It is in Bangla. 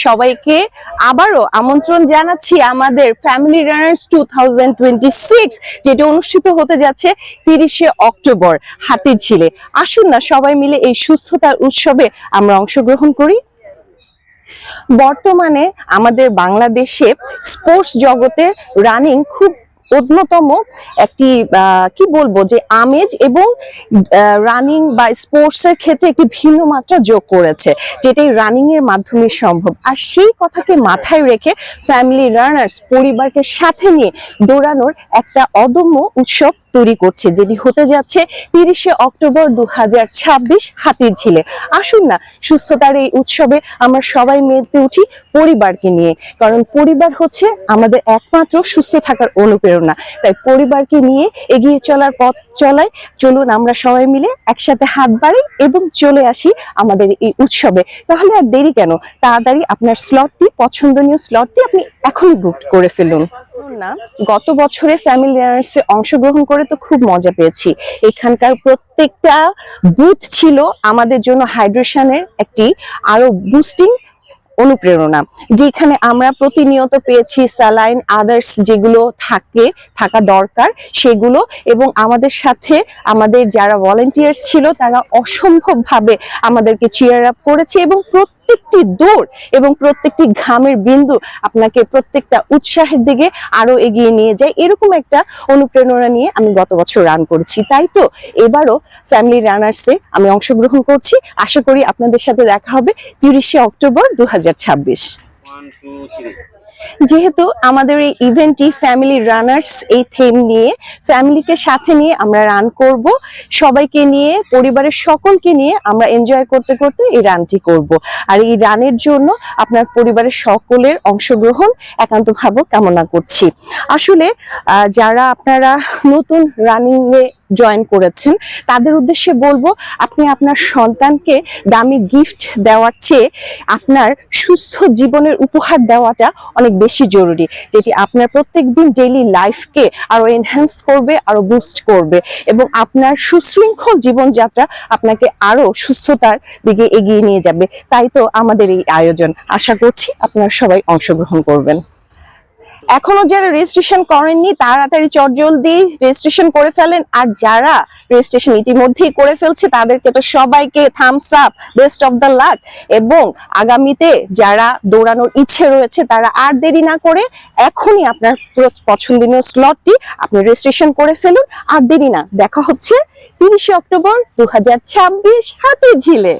সবাইকে আবারও আমন্ত্রণ জানাচ্ছি আমাদের ফ্যামিলি রানার্স 2026 যেটা অনুষ্ঠিত হতে যাচ্ছে 30শে অক্টোবর হাতিরঝিলে। আসুন না সবাই মিলে এই সুস্থতার উৎসবে আমরা অংশগ্রহণ করি। বর্তমানে আমাদের বাংলাদেশে স্পোর্টস জগতের রানিং খুব অন্যতম একটি কি বলবো যে আমেজ এবং রানিং বা স্পোর্টস এর ক্ষেত্রে একটি ভিন্ন মাত্রা যোগ করেছে, যেটা রানিং এর মাধ্যমে সম্ভব। আর সেই কথাকে মাথায় রেখে ফ্যামিলি রানার্স পরিবারকে সাথে নিয়ে দৌড়ানোর একটা অদম্য উৎসব তৈরি করছে, যেটি হতে যাচ্ছে 30শে অক্টোবর 2026 হাতিরঝিলে। আসুন না সুস্থতার এই উৎসবে আমরা সবাই মেতে উঠি পরিবারকে নিয়ে, কারণ পরিবার হচ্ছে আমাদের একমাত্র সুস্থ থাকার অনুপ্রেরণা। তাই পরিবারকে নিয়ে এগিয়ে চলার পথ চলায় চলুন আমরা সবাই মিলে একসাথে হাত বাড়াই এবং চলে আসি আমাদের এই উৎসবে। তাহলে আর দেরি কেন, তাড়াতাড়ি আপনার স্লটটি, পছন্দনীয় স্লটটি আপনি এখনই বুক করে ফেলুন না। গত বছরে ফ্যামিলি রানার্সে অংশগ্রহণ করে তো খুব মজা পেয়েছি। এখানকার প্রত্যেকটা বুথ ছিল আমাদের জন্য হাইড্রেশনের একটি আরো বুস্টিং অনুপ্রেরণা, যেখানে আমরা প্রতিনিয়ত পেয়েছি স্যালাইন, আদার্স যেগুলো থাকা দরকার সেগুলো, এবং আমাদের সাথে আমাদের যারা ভলান্টিয়ার্স ছিল তারা অসম্ভবভাবে আমাদেরকে চিয়ার আপ করেছে, এবং প্রত্যেকটি দৌড় এবং প্রত্যেকটি ঘামের বিন্দু আপনাকে প্রত্যেকটা উৎসাহের দিকে আরো এগিয়ে নিয়ে যায়। এরকম একটা অনুপ্রেরণা নিয়ে আমি গত বছর রান করেছি, তাই তো এবারও ফ্যামিলি রানার্সে আমি অংশগ্রহণ করছি। আশা করি আপনাদের সাথে দেখা হবে 30শে অক্টোবর 2026। যেহেতু আমাদের এই ইভেন্টটি ফ্যামিলি রানার্স এই থিম নিয়ে, ফ্যামিলিকে সাথে নিয়ে আমরা রান করব, সবাইকে নিয়ে, পরিবারের সকলকে নিয়ে আমরা এনজয় করতে করতে এই রানটি করব। আর এই রানের জন্য আপনার পরিবারের সকলের অংশগ্রহণ একান্তভাবে কামনা করছি। আসলে যারা আপনারা নতুন রানিং এ জয়েন করেছেন তাদের উদ্দেশ্যে বলবো, আপনি আপনার সন্তানকে দামি গিফট দেওয়ার চেয়ে আপনার সুস্থ জীবনের উপহার দেওয়াটা অনেক বেশি জরুরি, যেটি আপনার প্রত্যেকদিন ডেইলি লাইফকে আরো এনহ্যান্স করবে, আরো বুস্ট করবে, এবং আপনার সুশৃঙ্খল জীবনযাত্রা আপনাকে আরো সুস্থতার দিকে এগিয়ে নিয়ে যাবে। তাই তো আমাদের এই আয়োজন। আশা করছি আপনারা সবাই অংশগ্রহণ করবেন। এখনো যারা রেজিস্ট্রেশন করেননি তাড়াতাড়ি চটজলদি রেজিস্ট্রেশন করে ফেলেন, আর যারা রেজিস্ট্রেশন ইতিমধ্যেই করে ফেলছে তাদেরকে তো সবাইকে thumbs up, best of the luck. এবং আগামীতে যারা দৌড়ানোর ইচ্ছে রয়েছে তারা আর দেরি না করে এখনই আপনার পছন্দনীয় স্লটটি আপনি রেজিস্ট্রেশন করে ফেলুন। আর দেরি না, দেখা হচ্ছে 30শে অক্টোবর 2026 হাতিরঝিলে।